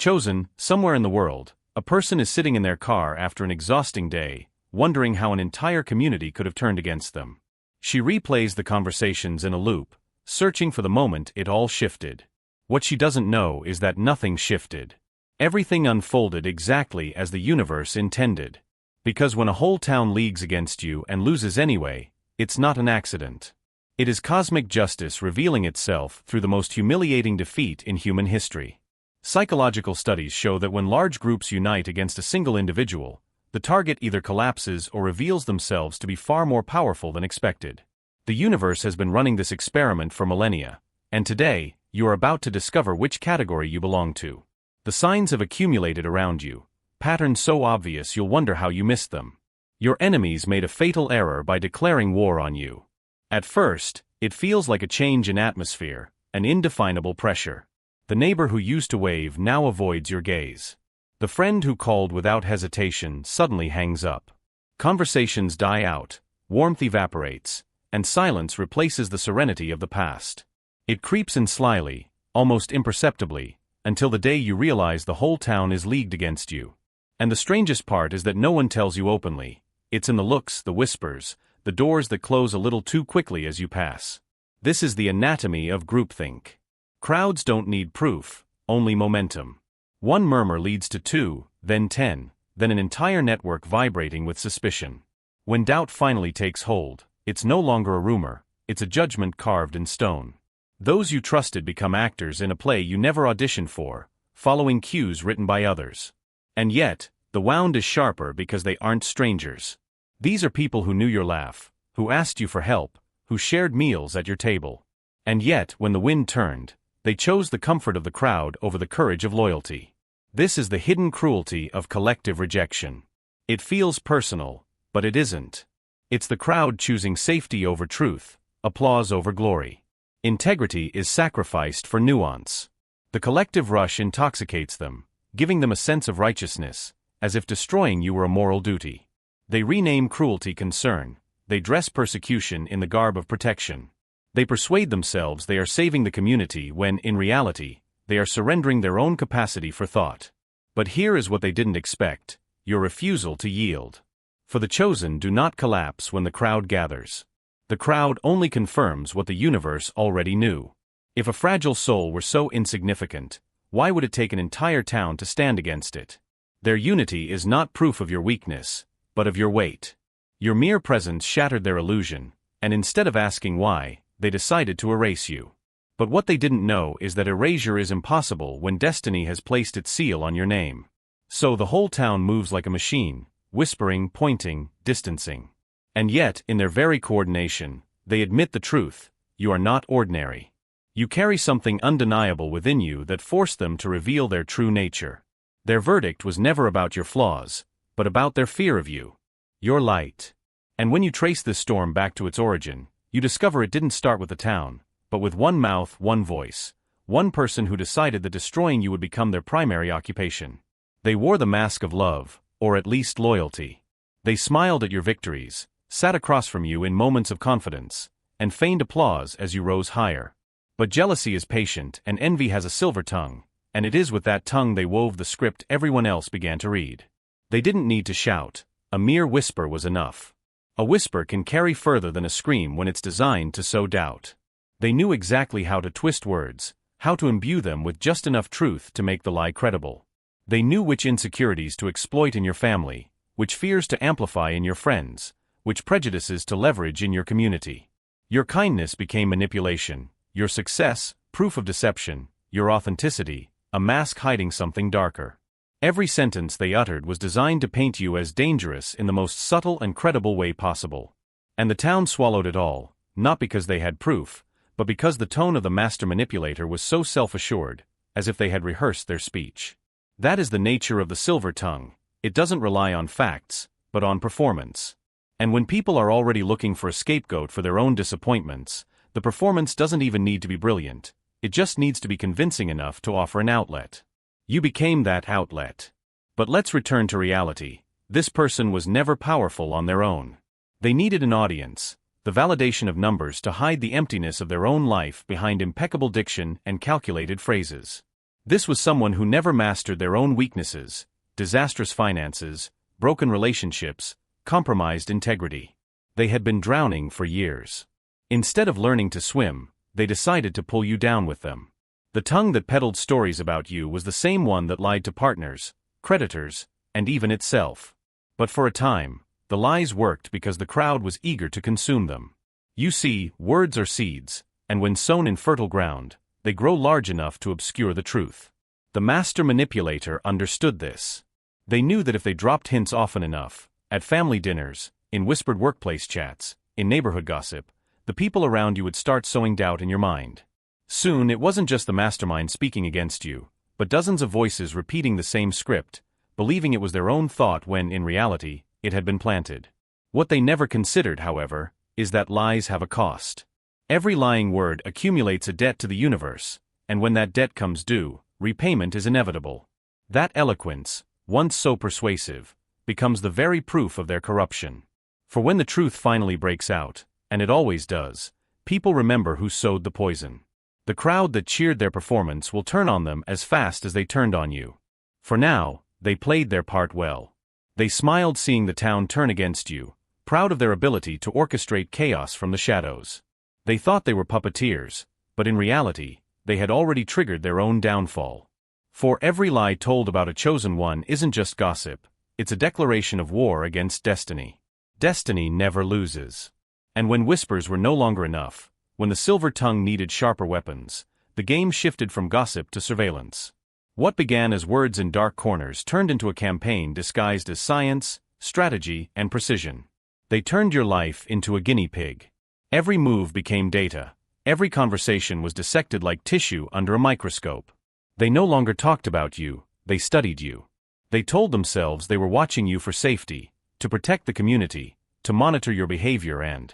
Chosen, somewhere in the world, a person is sitting in their car after an exhausting day, wondering how an entire community could have turned against them. She replays the conversations in a loop, searching for the moment it all shifted. What she doesn't know is that nothing shifted. Everything unfolded exactly as the universe intended. Because when a whole town leagues against you and loses anyway, it's not an accident. It is cosmic justice revealing itself through the most humiliating defeat in human history. Psychological studies show that when large groups unite against a single individual, the target either collapses or reveals themselves to be far more powerful than expected. The universe has been running this experiment for millennia, and today, you are about to discover which category you belong to. The signs have accumulated around you, patterns so obvious you'll wonder how you missed them. Your enemies made a fatal error by declaring war on you. At first, it feels like a change in atmosphere, an indefinable pressure. The neighbor who used to wave now avoids your gaze. The friend who called without hesitation suddenly hangs up. Conversations die out, warmth evaporates, and silence replaces the serenity of the past. It creeps in slyly, almost imperceptibly, until the day you realize the whole town is leagued against you. And the strangest part is that no one tells you openly. It's in the looks, the whispers, the doors that close a little too quickly as you pass. This is the anatomy of groupthink. Crowds don't need proof, only momentum. One murmur leads to 2, then 10, then an entire network vibrating with suspicion. When doubt finally takes hold, it's no longer a rumor, it's a judgment carved in stone. Those you trusted become actors in a play you never auditioned for, following cues written by others. And yet, the wound is sharper because they aren't strangers. These are people who knew your laugh, who asked you for help, who shared meals at your table. And yet, when the wind turned, they chose the comfort of the crowd over the courage of loyalty. This is the hidden cruelty of collective rejection. It feels personal, but it isn't. It's the crowd choosing safety over truth, applause over glory. Integrity is sacrificed for nuance. The collective rush intoxicates them, giving them a sense of righteousness, as if destroying you were a moral duty. They rename cruelty concern, they dress persecution in the garb of protection. They persuade themselves they are saving the community when, in reality, they are surrendering their own capacity for thought. But here is what they didn't expect: your refusal to yield. For the chosen do not collapse when the crowd gathers. The crowd only confirms what the universe already knew. If a fragile soul were so insignificant, why would it take an entire town to stand against it? Their unity is not proof of your weakness, but of your weight. Your mere presence shattered their illusion, and instead of asking why, they decided to erase you. But what they didn't know is that erasure is impossible when destiny has placed its seal on your name. So the whole town moves like a machine, whispering, pointing, distancing. And yet, in their very coordination, they admit the truth: you are not ordinary. You carry something undeniable within you that forced them to reveal their true nature. Their verdict was never about your flaws, but about their fear of you. Your light. And when you trace this storm back to its origin, you discover it didn't start with the town, but with one mouth, one voice, one person who decided that destroying you would become their primary occupation. They wore the mask of love, or at least loyalty. They smiled at your victories, sat across from you in moments of confidence, and feigned applause as you rose higher. But jealousy is patient and envy has a silver tongue, and it is with that tongue they wove the script everyone else began to read. They didn't need to shout, a mere whisper was enough. A whisper can carry further than a scream when it's designed to sow doubt. They knew exactly how to twist words, how to imbue them with just enough truth to make the lie credible. They knew which insecurities to exploit in your family, which fears to amplify in your friends, which prejudices to leverage in your community. Your kindness became manipulation, your success, proof of deception, your authenticity, a mask hiding something darker. Every sentence they uttered was designed to paint you as dangerous in the most subtle and credible way possible. And the town swallowed it all, not because they had proof, but because the tone of the master manipulator was so self-assured, as if they had rehearsed their speech. That is the nature of the silver tongue. It doesn't rely on facts, but on performance. And when people are already looking for a scapegoat for their own disappointments, the performance doesn't even need to be brilliant, it just needs to be convincing enough to offer an outlet. You became that outlet. But let's return to reality. This person was never powerful on their own. They needed an audience, the validation of numbers to hide the emptiness of their own life behind impeccable diction and calculated phrases. This was someone who never mastered their own weaknesses: disastrous finances, broken relationships, compromised integrity. They had been drowning for years. Instead of learning to swim, they decided to pull you down with them. The tongue that peddled stories about you was the same one that lied to partners, creditors, and even itself. But for a time, the lies worked because the crowd was eager to consume them. You see, words are seeds, and when sown in fertile ground, they grow large enough to obscure the truth. The master manipulator understood this. They knew that if they dropped hints often enough, at family dinners, in whispered workplace chats, in neighborhood gossip, the people around you would start sowing doubt in your mind. Soon it wasn't just the mastermind speaking against you, but dozens of voices repeating the same script, believing it was their own thought when, in reality, it had been planted. What they never considered, however, is that lies have a cost. Every lying word accumulates a debt to the universe, and when that debt comes due, repayment is inevitable. That eloquence, once so persuasive, becomes the very proof of their corruption. For when the truth finally breaks out, and it always does, people remember who sowed the poison. The crowd that cheered their performance will turn on them as fast as they turned on you. For now, they played their part well. They smiled seeing the town turn against you, proud of their ability to orchestrate chaos from the shadows. They thought they were puppeteers, but in reality, they had already triggered their own downfall. For every lie told about a chosen one isn't just gossip, it's a declaration of war against destiny. Destiny never loses. And when whispers were no longer enough, when the silver tongue needed sharper weapons, the game shifted from gossip to surveillance. What began as words in dark corners turned into a campaign disguised as science, strategy, and precision. They turned your life into a guinea pig. Every move became data. Every conversation was dissected like tissue under a microscope. They no longer talked about you, they studied you. They told themselves they were watching you for safety, to protect the community, to monitor your behavior and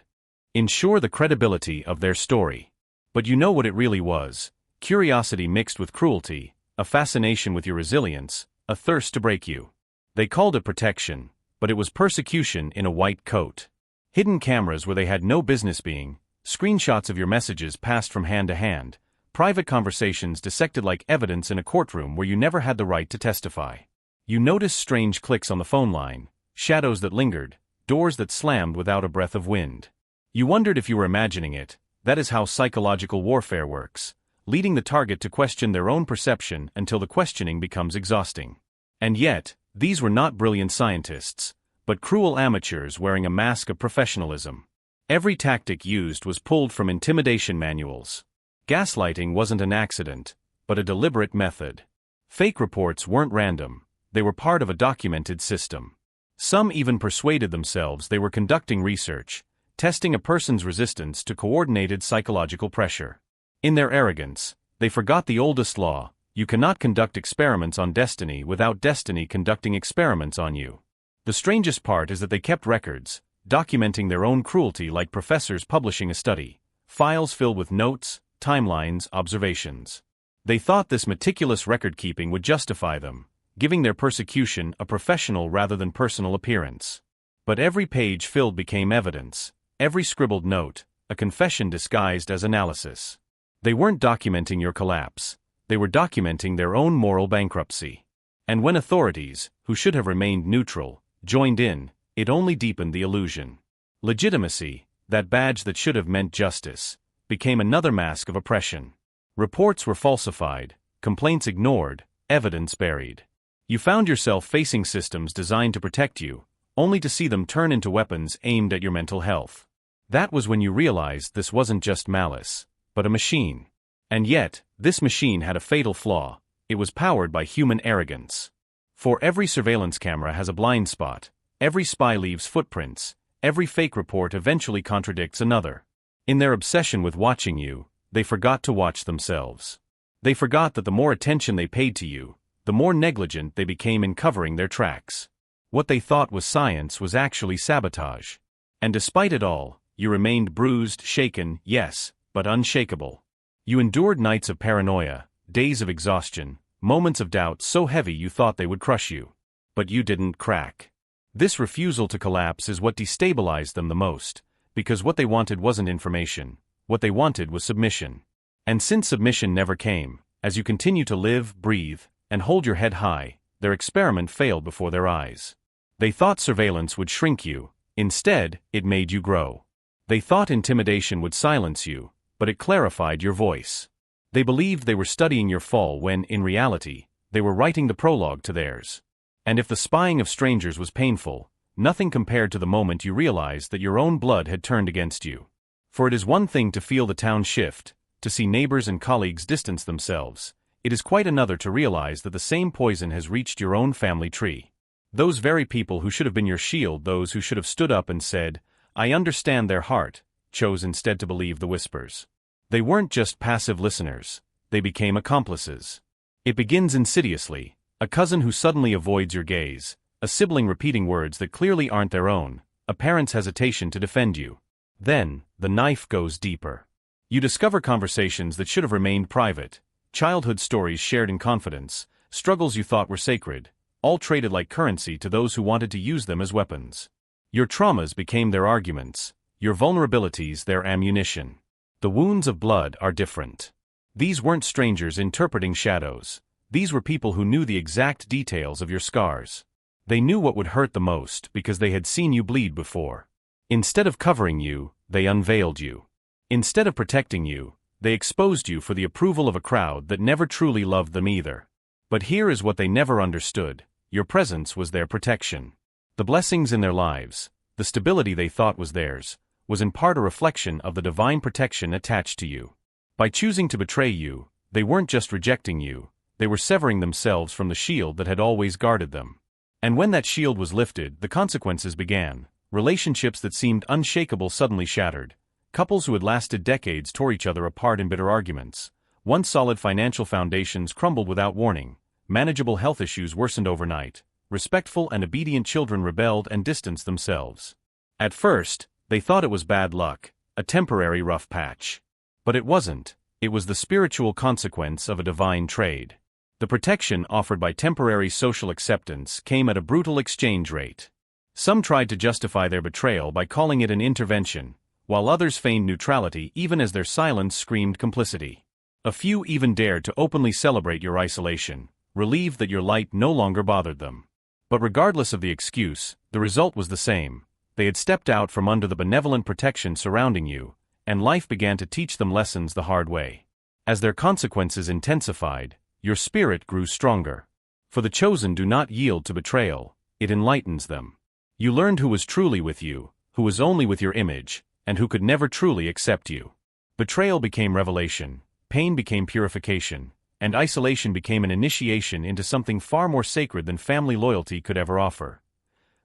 ensure the credibility of their story. But you know what it really was: curiosity mixed with cruelty, a fascination with your resilience, a thirst to break you. They called it protection, but it was persecution in a white coat. Hidden cameras where they had no business being, screenshots of your messages passed from hand to hand, private conversations dissected like evidence in a courtroom where you never had the right to testify. You noticed strange clicks on the phone line, shadows that lingered, doors that slammed without a breath of wind. You wondered if you were imagining it. That is how psychological warfare works, leading the target to question their own perception until the questioning becomes exhausting. And yet, these were not brilliant scientists, but cruel amateurs wearing a mask of professionalism. Every tactic used was pulled from intimidation manuals. Gaslighting wasn't an accident, but a deliberate method. Fake reports weren't random, they were part of a documented system. Some even persuaded themselves they were conducting research, testing a person's resistance to coordinated psychological pressure. In their arrogance, they forgot the oldest law: you cannot conduct experiments on destiny without destiny conducting experiments on you. The strangest part is that they kept records, documenting their own cruelty like professors publishing a study, files filled with notes, timelines, observations. They thought this meticulous record-keeping would justify them, giving their persecution a professional rather than personal appearance. But every page filled became evidence, every scribbled note, a confession disguised as analysis. They weren't documenting your collapse, they were documenting their own moral bankruptcy. And when authorities, who should have remained neutral, joined in, it only deepened the illusion. Legitimacy, that badge that should have meant justice, became another mask of oppression. Reports were falsified, complaints ignored, evidence buried. You found yourself facing systems designed to protect you, only to see them turn into weapons aimed at your mental health. That was when you realized this wasn't just malice, but a machine. And yet, this machine had a fatal flaw: it was powered by human arrogance. For every surveillance camera has a blind spot, every spy leaves footprints, every fake report eventually contradicts another. In their obsession with watching you, they forgot to watch themselves. They forgot that the more attention they paid to you, the more negligent they became in covering their tracks. What they thought was science was actually sabotage. And despite it all, you remained bruised, shaken, yes, but unshakable. You endured nights of paranoia, days of exhaustion, moments of doubt so heavy you thought they would crush you. But you didn't crack. This refusal to collapse is what destabilized them the most, because what they wanted wasn't information, what they wanted was submission. And since submission never came, As you continue to live, breathe, and hold your head high, their experiment failed before their eyes. They thought surveillance would shrink you. Instead, it made you grow. They thought intimidation would silence you, but it clarified your voice. They believed they were studying your fall when, in reality, they were writing the prologue to theirs. And if the spying of strangers was painful, nothing compared to the moment you realized that your own blood had turned against you. For it is one thing to feel the town shift, to see neighbors and colleagues distance themselves. It is quite another to realize that the same poison has reached your own family tree. Those very people who should have been your shield, those who should have stood up and said, "I understand their heart," chose instead to believe the whispers. They weren't just passive listeners, they became accomplices. It begins insidiously, a cousin who suddenly avoids your gaze, a sibling repeating words that clearly aren't their own, a parent's hesitation to defend you. Then, the knife goes deeper. You discover conversations that should have remained private, childhood stories shared in confidence, struggles you thought were sacred, all traded like currency to those who wanted to use them as weapons. Your traumas became their arguments, your vulnerabilities their ammunition. The wounds of blood are different. These weren't strangers interpreting shadows. These were people who knew the exact details of your scars. They knew what would hurt the most because they had seen you bleed before. Instead of covering you, they unveiled you. Instead of protecting you, they exposed you for the approval of a crowd that never truly loved them either. But here is what they never understood: your presence was their protection. The blessings in their lives, the stability they thought was theirs, was in part a reflection of the divine protection attached to you. By choosing to betray you, they weren't just rejecting you, they were severing themselves from the shield that had always guarded them. And when that shield was lifted, the consequences began. Relationships that seemed unshakable suddenly shattered. Couples who had lasted decades tore each other apart in bitter arguments. Once solid financial foundations crumbled without warning. Manageable health issues worsened overnight. Respectful and obedient children rebelled and distanced themselves. At first, they thought it was bad luck, a temporary rough patch. But it wasn't. It was the spiritual consequence of a divine trade. The protection offered by temporary social acceptance came at a brutal exchange rate. Some tried to justify their betrayal by calling it an intervention, while others feigned neutrality even as their silence screamed complicity. A few even dared to openly celebrate your isolation, relieved that your light no longer bothered them. But regardless of the excuse, the result was the same. They had stepped out from under the benevolent protection surrounding you, and life began to teach them lessons the hard way. As their consequences intensified, your spirit grew stronger. For the chosen do not yield to betrayal, it enlightens them. You learned who was truly with you, who was only with your image, and who could never truly accept you. Betrayal became revelation, pain became purification, and isolation became an initiation into something far more sacred than family loyalty could ever offer.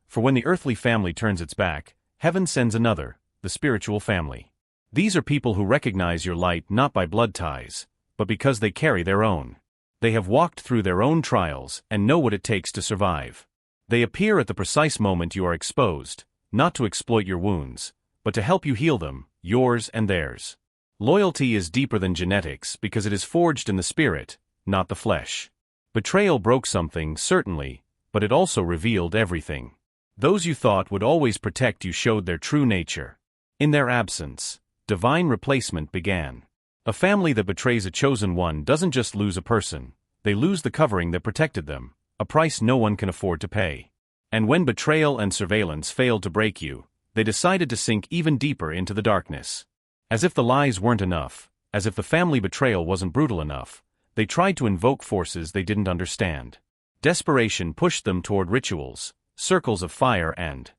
For when the earthly family turns its back, heaven sends another, the spiritual family. These are people who recognize your light not by blood ties, but because they carry their own. They have walked through their own trials and know what it takes to survive. They appear at the precise moment you are exposed, not to exploit your wounds, but to help you heal them, yours and theirs. Loyalty is deeper than genetics because it is forged in the spirit, not the flesh. Betrayal broke something, certainly, but it also revealed everything. Those you thought would always protect you showed their true nature. In their absence, divine replacement began. A family that betrays a chosen one doesn't just lose a person, they lose the covering that protected them, a price no one can afford to pay. And when betrayal and surveillance failed to break you, they decided to sink even deeper into the darkness. As if the lies weren't enough, as if the family betrayal wasn't brutal enough, they tried to invoke forces they didn't understand. Desperation pushed them toward rituals, circles of fire and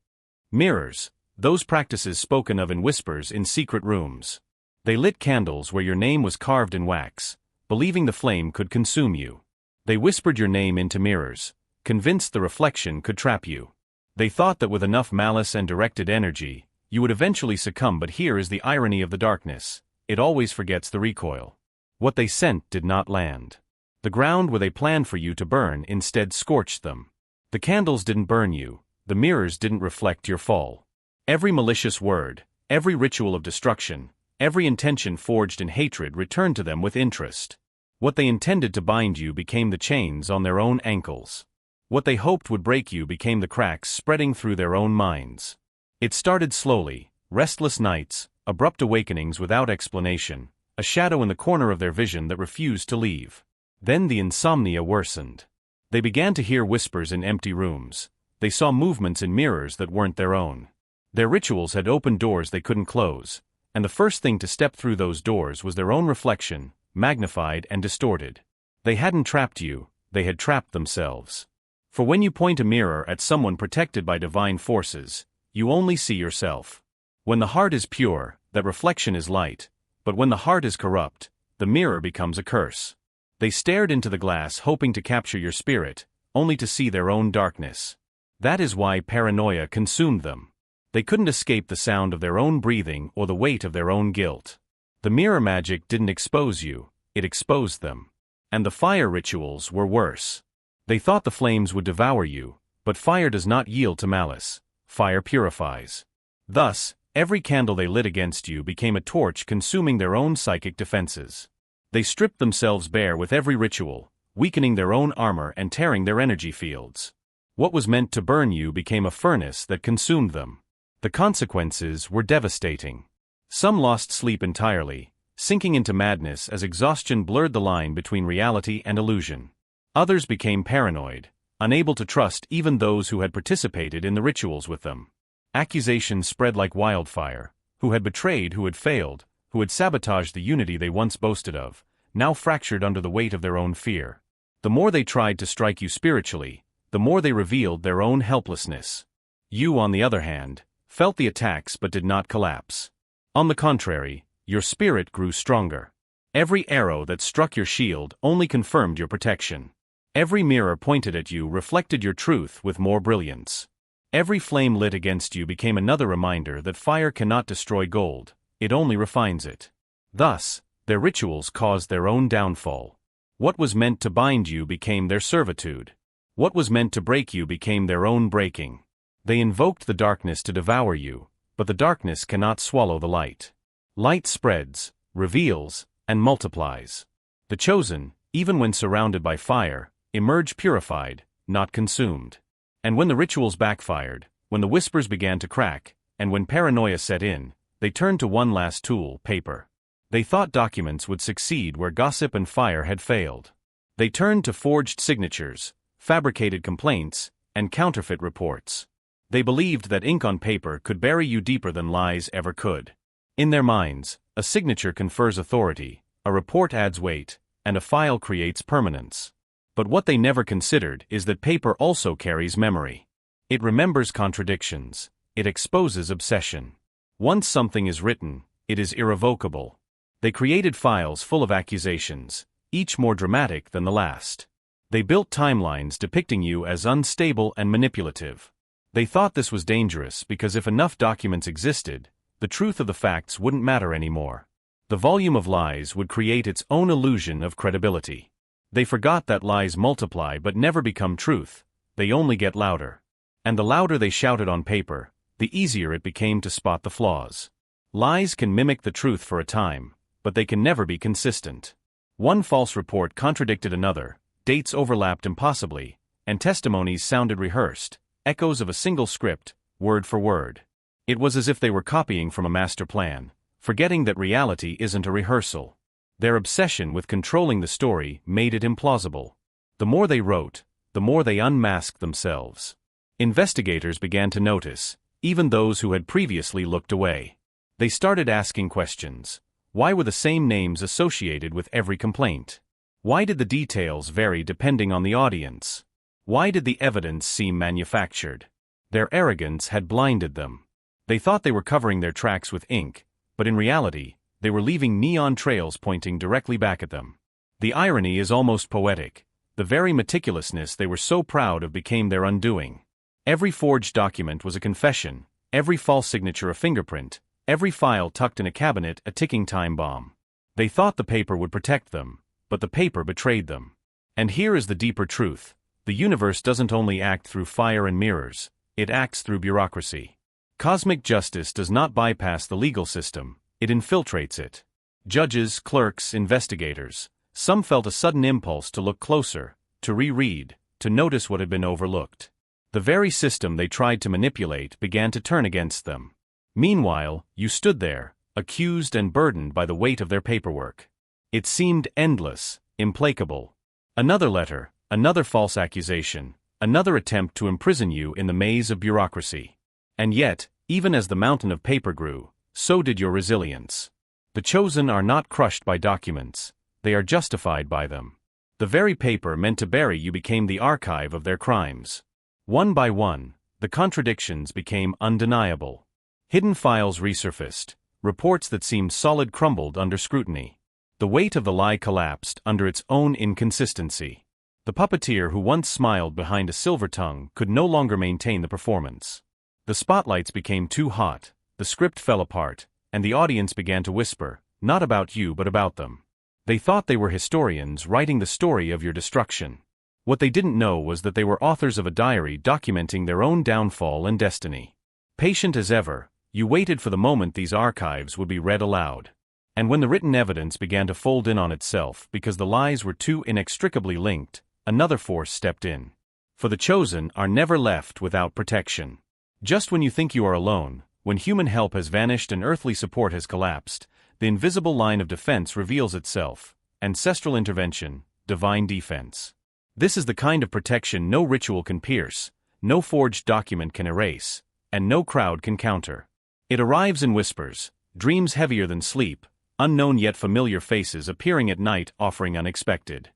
mirrors, those practices spoken of in whispers in secret rooms. They lit candles where your name was carved in wax, believing the flame could consume you. They whispered your name into mirrors, convinced the reflection could trap you. They thought that with enough malice and directed energy, you would eventually succumb, but here is the irony of the darkness: it always forgets the recoil. What they sent did not land. The ground where they planned for you to burn instead scorched them. The candles didn't burn you, the mirrors didn't reflect your fall. Every malicious word, every ritual of destruction, every intention forged in hatred returned to them with interest. What they intended to bind you became the chains on their own ankles. What they hoped would break you became the cracks spreading through their own minds. It started slowly: restless nights, abrupt awakenings without explanation, a shadow in the corner of their vision that refused to leave. Then the insomnia worsened. They began to hear whispers in empty rooms. They saw movements in mirrors that weren't their own. Their rituals had opened doors they couldn't close, and the first thing to step through those doors was their own reflection, magnified and distorted. They hadn't trapped you, they had trapped themselves. For when you point a mirror at someone protected by divine forces, you only see yourself. When the heart is pure, that reflection is light, but when the heart is corrupt, the mirror becomes a curse. They stared into the glass hoping to capture your spirit, only to see their own darkness. That is why paranoia consumed them. They couldn't escape the sound of their own breathing or the weight of their own guilt. The mirror magic didn't expose you, it exposed them. And the fire rituals were worse. They thought the flames would devour you, but fire does not yield to malice. Fire purifies. Thus, every candle they lit against you became a torch consuming their own psychic defenses. They stripped themselves bare with every ritual, weakening their own armor and tearing their energy fields. What was meant to burn you became a furnace that consumed them. The consequences were devastating. Some lost sleep entirely, sinking into madness as exhaustion blurred the line between reality and illusion. Others became paranoid, unable to trust even those who had participated in the rituals with them. Accusations spread like wildfire. Who had betrayed, who had failed, who had sabotaged the unity they once boasted of, now fractured under the weight of their own fear. The more they tried to strike you spiritually, the more they revealed their own helplessness. You, on the other hand, felt the attacks but did not collapse. On the contrary, your spirit grew stronger. Every arrow that struck your shield only confirmed your protection. Every mirror pointed at you reflected your truth with more brilliance. Every flame lit against you became another reminder that fire cannot destroy gold, it only refines it. Thus, their rituals caused their own downfall. What was meant to bind you became their servitude. What was meant to break you became their own breaking. They invoked the darkness to devour you, but the darkness cannot swallow the light. Light spreads, reveals, and multiplies. The chosen, even when surrounded by fire, emerge purified, not consumed. And when the rituals backfired, when the whispers began to crack, and when paranoia set in, they turned to one last tool, paper. They thought documents would succeed where gossip and fire had failed. They turned to forged signatures, fabricated complaints, and counterfeit reports. They believed that ink on paper could bury you deeper than lies ever could. In their minds, a signature confers authority, a report adds weight, and a file creates permanence. But what they never considered is that paper also carries memory. It remembers contradictions. It exposes obsession. Once something is written, it is irrevocable. They created files full of accusations, each more dramatic than the last. They built timelines depicting you as unstable and manipulative. They thought this was dangerous because if enough documents existed, the truth of the facts wouldn't matter anymore. The volume of lies would create its own illusion of credibility. They forgot that lies multiply but never become truth, they only get louder. And the louder they shouted on paper, the easier it became to spot the flaws. Lies can mimic the truth for a time, but they can never be consistent. One false report contradicted another, dates overlapped impossibly, and testimonies sounded rehearsed, echoes of a single script, word for word. It was as if they were copying from a master plan, forgetting that reality isn't a rehearsal. Their obsession with controlling the story made it implausible. The more they wrote, the more they unmasked themselves. Investigators began to notice, even those who had previously looked away. They started asking questions. Why were the same names associated with every complaint? Why did the details vary depending on the audience? Why did the evidence seem manufactured? Their arrogance had blinded them. They thought they were covering their tracks with ink, but in reality, they were leaving neon trails pointing directly back at them. The irony is almost poetic. The very meticulousness they were so proud of became their undoing. Every forged document was a confession, every false signature a fingerprint, every file tucked in a cabinet a ticking time bomb. They thought the paper would protect them, but the paper betrayed them. And here is the deeper truth. The universe doesn't only act through fire and mirrors, it acts through bureaucracy. Cosmic justice does not bypass the legal system, it infiltrates it. Judges, clerks, investigators, some felt a sudden impulse to look closer, to reread, to notice what had been overlooked. The very system they tried to manipulate began to turn against them. Meanwhile, you stood there, accused and burdened by the weight of their paperwork. It seemed endless, implacable. Another letter, another false accusation, another attempt to imprison you in the maze of bureaucracy. And yet, even as the mountain of paper grew, so did your resilience. The chosen are not crushed by documents, they are justified by them. The very paper meant to bury you became the archive of their crimes. One by one, the contradictions became undeniable. Hidden files resurfaced, reports that seemed solid crumbled under scrutiny. The weight of the lie collapsed under its own inconsistency. The puppeteer who once smiled behind a silver tongue could no longer maintain the performance. The spotlights became too hot, the script fell apart, and the audience began to whisper, not about you but about them. They thought they were historians writing the story of your destruction. What they didn't know was that they were authors of a diary documenting their own downfall and destiny. Patient as ever, you waited for the moment these archives would be read aloud. And when the written evidence began to fold in on itself because the lies were too inextricably linked, another force stepped in. For the chosen are never left without protection. Just when you think you are alone, when human help has vanished and earthly support has collapsed, the invisible line of defense reveals itself. Ancestral intervention, divine defense. This is the kind of protection no ritual can pierce, no forged document can erase, and no crowd can counter. It arrives in whispers, dreams heavier than sleep, unknown yet familiar faces appearing at night offering unexpected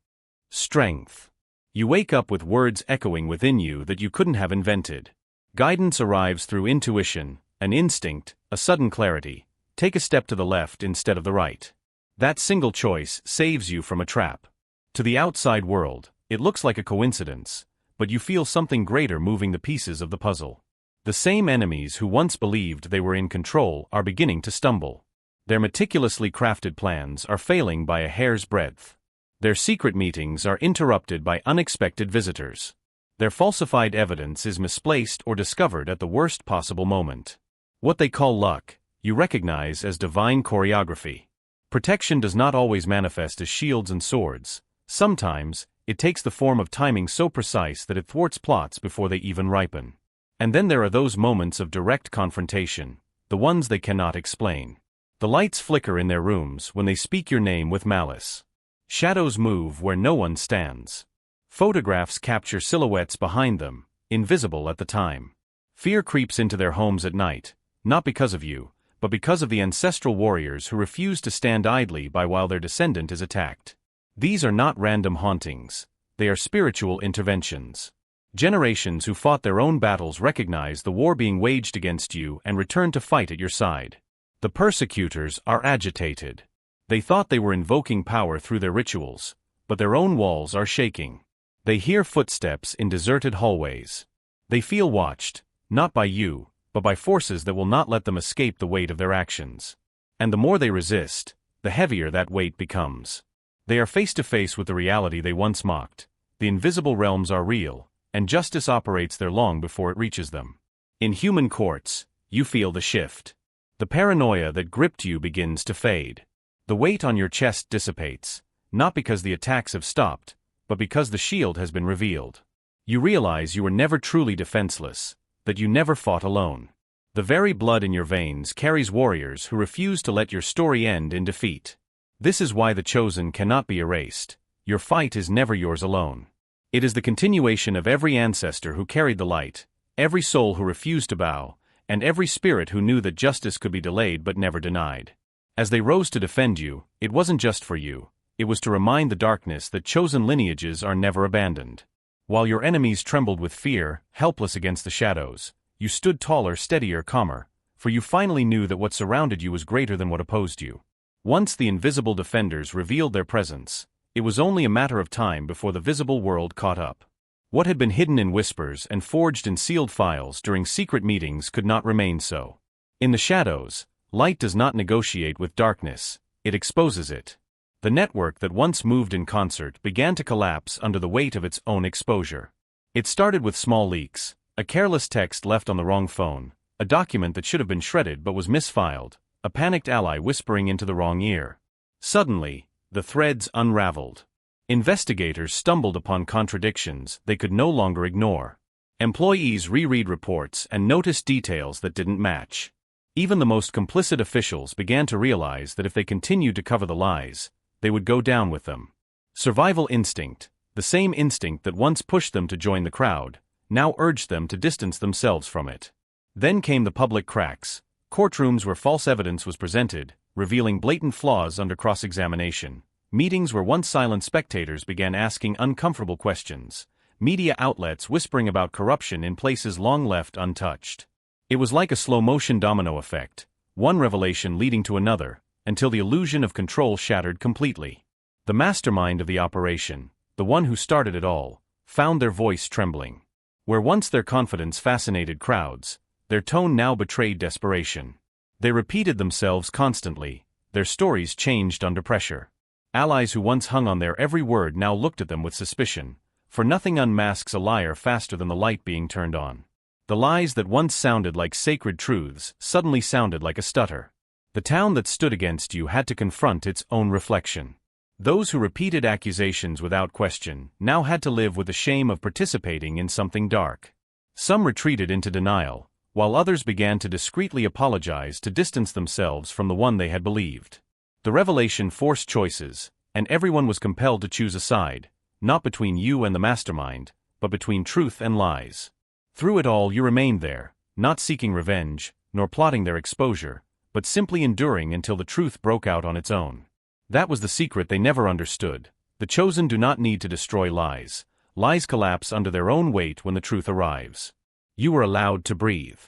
strength. You wake up with words echoing within you that you couldn't have invented. Guidance arrives through intuition, an instinct, a sudden clarity. Take a step to the left instead of the right. That single choice saves you from a trap. To the outside world, it looks like a coincidence, but you feel something greater moving the pieces of the puzzle. The same enemies who once believed they were in control are beginning to stumble. Their meticulously crafted plans are failing by a hair's breadth. Their secret meetings are interrupted by unexpected visitors. Their falsified evidence is misplaced or discovered at the worst possible moment. What they call luck, you recognize as divine choreography. Protection does not always manifest as shields and swords. Sometimes, it takes the form of timing so precise that it thwarts plots before they even ripen. And then there are those moments of direct confrontation, the ones they cannot explain. The lights flicker in their rooms when they speak your name with malice. Shadows move where no one stands. Photographs capture silhouettes behind them, invisible at the time. Fear creeps into their homes at night, not because of you, but because of the ancestral warriors who refuse to stand idly by while their descendant is attacked. These are not random hauntings, they are spiritual interventions. Generations who fought their own battles recognize the war being waged against you and return to fight at your side. The persecutors are agitated. They thought they were invoking power through their rituals, but their own walls are shaking. They hear footsteps in deserted hallways. They feel watched, not by you, but by forces that will not let them escape the weight of their actions. And the more they resist, the heavier that weight becomes. They are face to face with the reality they once mocked. The invisible realms are real, and justice operates there long before it reaches them. In human courts, you feel the shift. The paranoia that gripped you begins to fade. The weight on your chest dissipates, not because the attacks have stopped, but because the shield has been revealed. You realize you were never truly defenseless, that you never fought alone. The very blood in your veins carries warriors who refuse to let your story end in defeat. This is why the chosen cannot be erased. Your fight is never yours alone. It is the continuation of every ancestor who carried the light, every soul who refused to bow, and every spirit who knew that justice could be delayed but never denied. As they rose to defend you, it wasn't just for you, it was to remind the darkness that chosen lineages are never abandoned. While your enemies trembled with fear, helpless against the shadows, you stood taller, steadier, calmer, for you finally knew that what surrounded you was greater than what opposed you. Once the invisible defenders revealed their presence, it was only a matter of time before the visible world caught up. What had been hidden in whispers and forged in sealed files during secret meetings could not remain so. In the shadows, light does not negotiate with darkness, it exposes it. The network that once moved in concert began to collapse under the weight of its own exposure. It started with small leaks, a careless text left on the wrong phone, a document that should have been shredded but was misfiled, a panicked ally whispering into the wrong ear. Suddenly, the threads unraveled. Investigators stumbled upon contradictions they could no longer ignore. Employees reread reports and noticed details that didn't match. Even the most complicit officials began to realize that if they continued to cover the lies, they would go down with them. Survival instinct, The same instinct that once pushed them to join the crowd, now urged them to distance themselves from it. Then came the public cracks, courtrooms where false evidence was presented, revealing blatant flaws under cross-examination, meetings where once silent spectators began asking uncomfortable questions, media outlets whispering about corruption in places long left untouched. It was like a slow-motion domino effect, one revelation leading to another, until the illusion of control shattered completely. The mastermind of the operation, the one who started it all, found their voice trembling. Where once their confidence fascinated crowds, their tone now betrayed desperation. They repeated themselves constantly, their stories changed under pressure. Allies who once hung on their every word now looked at them with suspicion, for nothing unmasks a liar faster than the light being turned on. The lies that once sounded like sacred truths suddenly sounded like a stutter. The town that stood against you had to confront its own reflection. Those who repeated accusations without question now had to live with the shame of participating in something dark. Some retreated into denial, while others began to discreetly apologize to distance themselves from the one they had believed. The revelation forced choices, and everyone was compelled to choose a side, not between you and the mastermind, but between truth and lies. Through it all you remained there, not seeking revenge, nor plotting their exposure, but simply enduring until the truth broke out on its own. That was the secret they never understood. The chosen do not need to destroy lies. Lies collapse under their own weight when the truth arrives. You were allowed to breathe.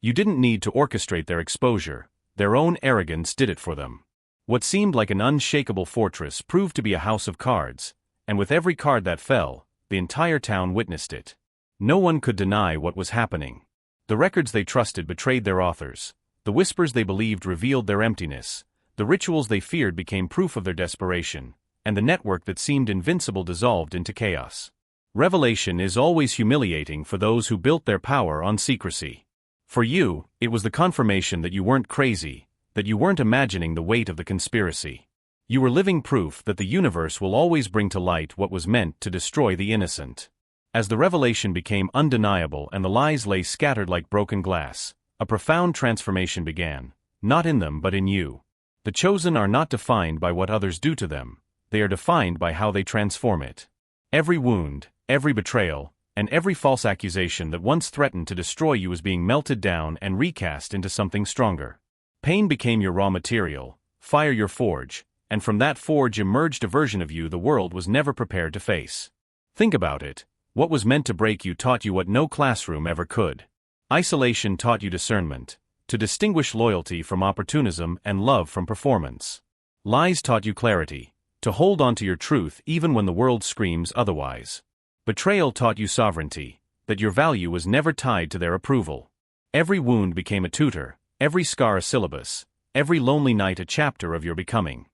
You didn't need to orchestrate their exposure. Their own arrogance did it for them. What seemed like an unshakable fortress proved to be a house of cards, and with every card that fell, the entire town witnessed it. No one could deny what was happening. The records they trusted betrayed their authors. The whispers they believed revealed their emptiness. The rituals they feared became proof of their desperation, and the network that seemed invincible dissolved into chaos. Revelation is always humiliating for those who built their power on secrecy. For you, it was the confirmation that you weren't crazy, that you weren't imagining the weight of the conspiracy. You were living proof that the universe will always bring to light what was meant to destroy the innocent. As the revelation became undeniable and the lies lay scattered like broken glass, a profound transformation began, not in them but in you. The chosen are not defined by what others do to them, they are defined by how they transform it. Every wound, every betrayal, and every false accusation that once threatened to destroy you was being melted down and recast into something stronger. Pain became your raw material, fire your forge, and from that forge emerged a version of you the world was never prepared to face. Think about it. What was meant to break you taught you what no classroom ever could. Isolation taught you discernment, to distinguish loyalty from opportunism and love from performance. Lies taught you clarity, to hold on to your truth even when the world screams otherwise. Betrayal taught you sovereignty, that your value was never tied to their approval. Every wound became a tutor, every scar a syllabus, every lonely night a chapter of your becoming.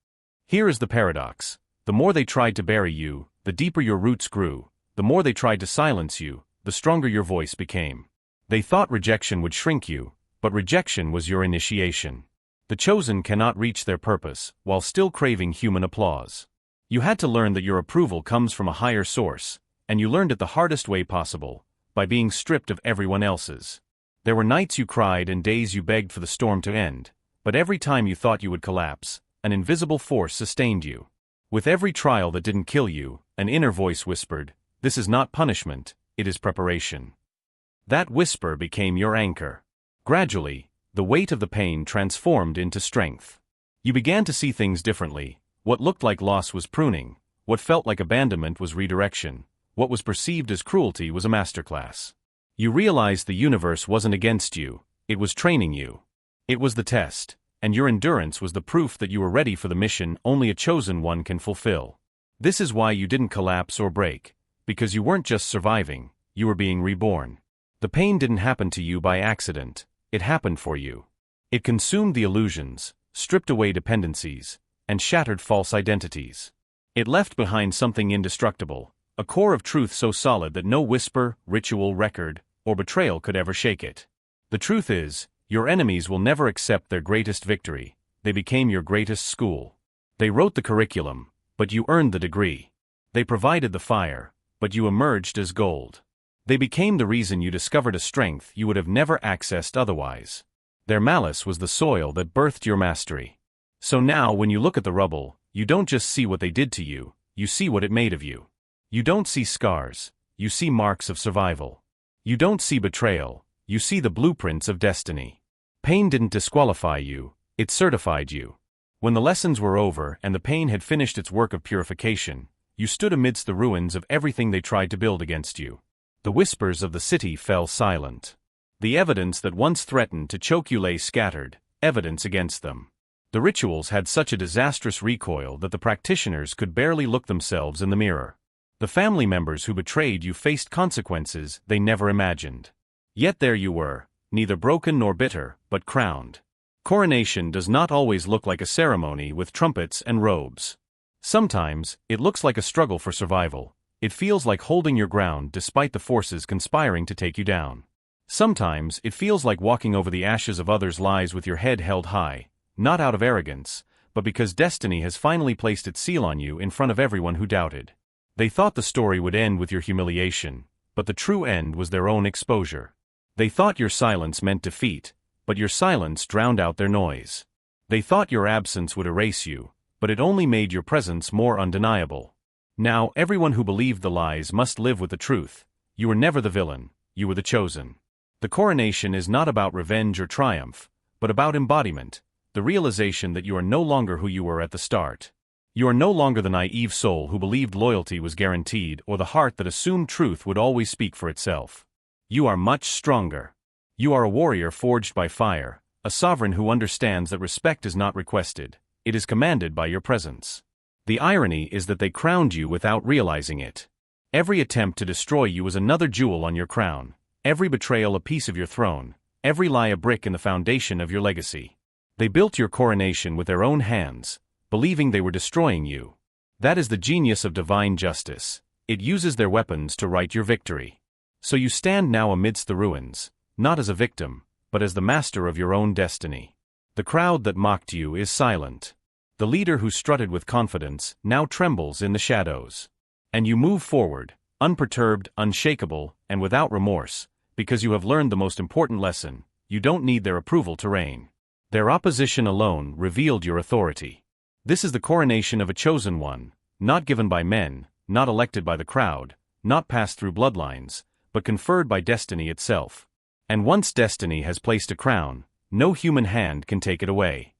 Here is the paradox. The more they tried to bury you, the deeper your roots grew. The more they tried to silence you, the stronger your voice became. They thought rejection would shrink you, but rejection was your initiation. The chosen cannot reach their purpose while still craving human applause. You had to learn that your approval comes from a higher source, and you learned it the hardest way possible, by being stripped of everyone else's. There were nights you cried and days you begged for the storm to end, but every time you thought you would collapse, an invisible force sustained you. With every trial that didn't kill you, an inner voice whispered, "This is not punishment, it is preparation." That whisper became your anchor. Gradually, the weight of the pain transformed into strength. You began to see things differently. What looked like loss was pruning, what felt like abandonment was redirection, what was perceived as cruelty was a masterclass. You realized the universe wasn't against you, it was training you. It was the test, and your endurance was the proof that you were ready for the mission only a chosen one can fulfill. This is why you didn't collapse or break, because you weren't just surviving, you were being reborn. The pain didn't happen to you by accident, it happened for you. It consumed the illusions, stripped away dependencies, and shattered false identities. It left behind something indestructible, a core of truth so solid that no whisper, ritual, record, or betrayal could ever shake it. The truth is, your enemies will never accept their greatest victory, they became your greatest school. They wrote the curriculum, but you earned the degree. They provided the fire, but you emerged as gold. They became the reason you discovered a strength you would have never accessed otherwise. Their malice was the soil that birthed your mastery. So now when you look at the rubble, you don't just see what they did to you, you see what it made of you. You don't see scars, you see marks of survival. You don't see betrayal, you see the blueprints of destiny. Pain didn't disqualify you, it certified you. When the lessons were over and the pain had finished its work of purification, you stood amidst the ruins of everything they tried to build against you. The whispers of the city fell silent. The evidence that once threatened to choke you lay scattered, evidence against them. The rituals had such a disastrous recoil that the practitioners could barely look themselves in the mirror. The family members who betrayed you faced consequences they never imagined. Yet there you were, neither broken nor bitter, but crowned. Coronation does not always look like a ceremony with trumpets and robes. Sometimes, it looks like a struggle for survival. It feels like holding your ground despite the forces conspiring to take you down. Sometimes, it feels like walking over the ashes of others' lives with your head held high, not out of arrogance, but because destiny has finally placed its seal on you in front of everyone who doubted. They thought the story would end with your humiliation, but the true end was their own exposure. They thought your silence meant defeat, but your silence drowned out their noise. They thought your absence would erase you, but it only made your presence more undeniable. Now, everyone who believed the lies must live with the truth. You were never the villain, you were the chosen. The coronation is not about revenge or triumph, but about embodiment, the realization that you are no longer who you were at the start. You are no longer the naive soul who believed loyalty was guaranteed or the heart that assumed truth would always speak for itself. You are much stronger. You are a warrior forged by fire, a sovereign who understands that respect is not requested, it is commanded by your presence. The irony is that they crowned you without realizing it. Every attempt to destroy you was another jewel on your crown, every betrayal a piece of your throne, every lie a brick in the foundation of your legacy. They built your coronation with their own hands, believing they were destroying you. That is the genius of divine justice. It uses their weapons to write your victory. So you stand now amidst the ruins, not as a victim, but as the master of your own destiny. The crowd that mocked you is silent. The leader who strutted with confidence now trembles in the shadows. And you move forward, unperturbed, unshakable, and without remorse, because you have learned the most important lesson: you don't need their approval to reign. Their opposition alone revealed your authority. This is the coronation of a chosen one, not given by men, not elected by the crowd, not passed through bloodlines, but conferred by destiny itself. And once destiny has placed a crown, no human hand can take it away.